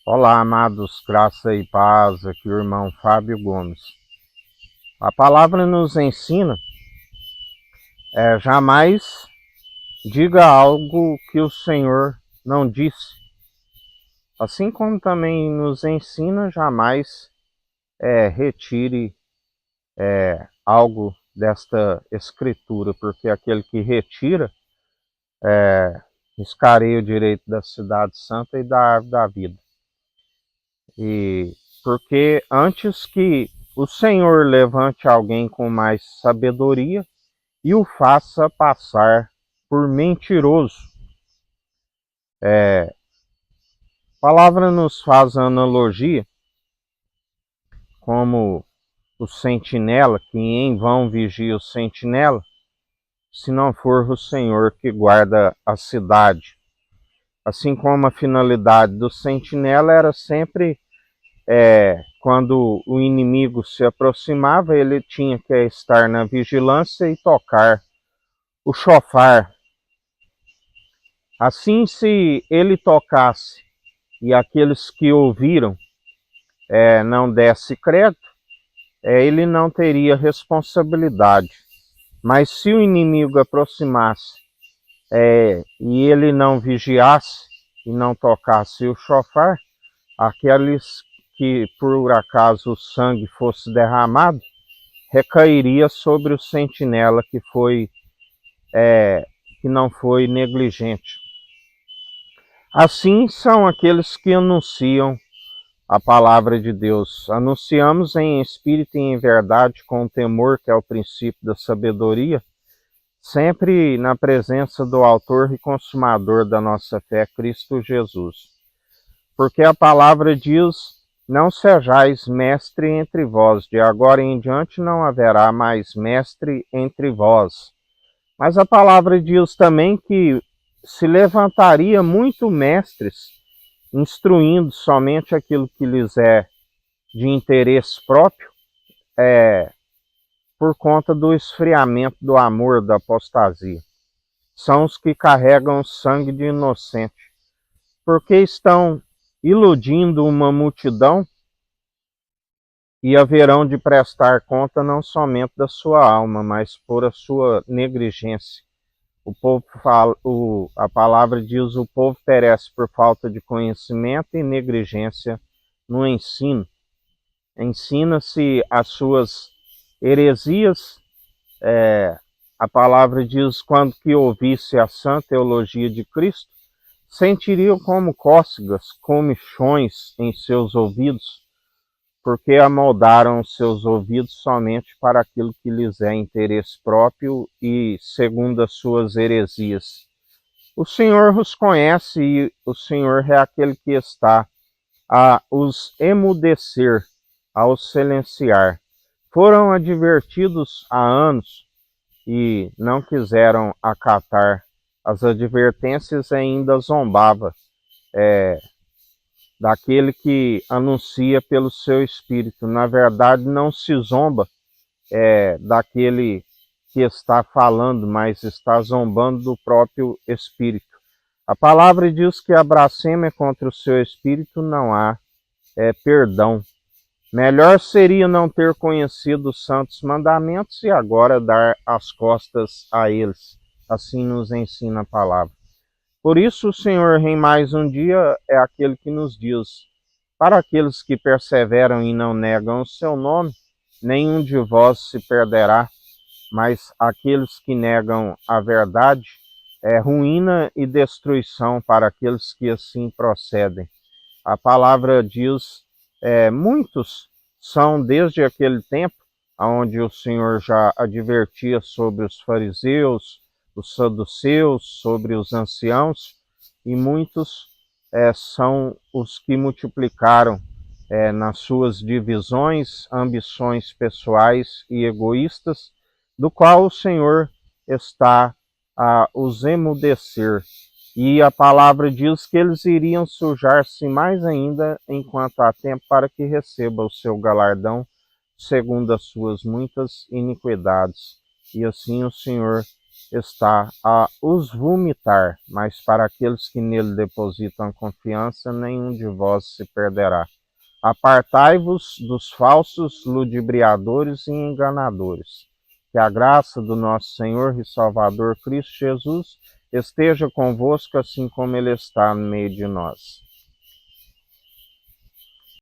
Olá, amados, graça e paz, aqui o irmão Fábio Gomes. A palavra nos ensina, jamais diga algo que o Senhor não disse. Assim como também nos ensina, jamais retire algo desta escritura, porque aquele que retira escareia o direito da cidade santa e da árvore da vida. E porque antes que o Senhor levante alguém com mais sabedoria e o faça passar por mentiroso. A palavra nos faz a analogia como o sentinela, que em vão vigia o sentinela, se não for o Senhor que guarda a cidade. Assim como a finalidade do sentinela era sempre quando o inimigo se aproximava, ele tinha que estar na vigilância e tocar o chofar. Assim, se ele tocasse e aqueles que ouviram não desse crédito, ele não teria responsabilidade. Mas se o inimigo aproximasse e ele não vigiasse e não tocasse o chofar, aqueles que por acaso o sangue fosse derramado, recairia sobre o sentinela que não foi negligente. Assim são aqueles que anunciam a palavra de Deus. Anunciamos em espírito e em verdade, com o temor que é o princípio da sabedoria, sempre na presença do autor e consumador da nossa fé, Cristo Jesus. Porque a palavra diz: não sejais mestre entre vós, de agora em diante não haverá mais mestre entre vós. Mas a palavra diz também que se levantaria muito mestres, instruindo somente aquilo que lhes é de interesse próprio, por conta do esfriamento do amor da apostasia. São os que carregam sangue de inocente, porque estão iludindo uma multidão e haverão de prestar conta não somente da sua alma, mas por a sua negligência. O povo fala, a palavra diz: o povo perece por falta de conhecimento e negligência no ensino. Ensina-se as suas heresias. A palavra diz: quando que ouvisse a sã teologia de Cristo, sentiriam como cócegas, comichões em seus ouvidos, porque amoldaram seus ouvidos somente para aquilo que lhes é interesse próprio e segundo as suas heresias. O Senhor os conhece e o Senhor é aquele que está a os emudecer, a os silenciar. Foram advertidos há anos e não quiseram acatar as advertências e ainda zombava daquele que anuncia pelo seu espírito. Na verdade, não se zomba daquele que está falando, mas está zombando do próprio espírito. A palavra diz que a blasfêmia contra o seu espírito não há perdão. Melhor seria não ter conhecido os santos mandamentos e agora dar as costas a eles. Assim nos ensina a palavra. Por isso o Senhor em mais um dia é aquele que nos diz: para aqueles que perseveram e não negam o seu nome, nenhum de vós se perderá, mas aqueles que negam a verdade, ruína e destruição para aqueles que assim procedem. A palavra diz: muitos são desde aquele tempo, onde o Senhor já advertia sobre os fariseus, os saduceus, sobre os anciãos, e muitos são os que multiplicaram nas suas divisões, ambições pessoais e egoístas, do qual o Senhor está a os emudecer. E a palavra diz que eles iriam sujar-se mais ainda enquanto há tempo, para que receba o seu galardão segundo as suas muitas iniquidades. E assim o Senhor está a os vomitar, mas para aqueles que nele depositam confiança, nenhum de vós se perderá. Apartai-vos dos falsos ludibriadores e enganadores. Que a graça do nosso Senhor e Salvador Cristo Jesus esteja convosco, assim como Ele está no meio de nós.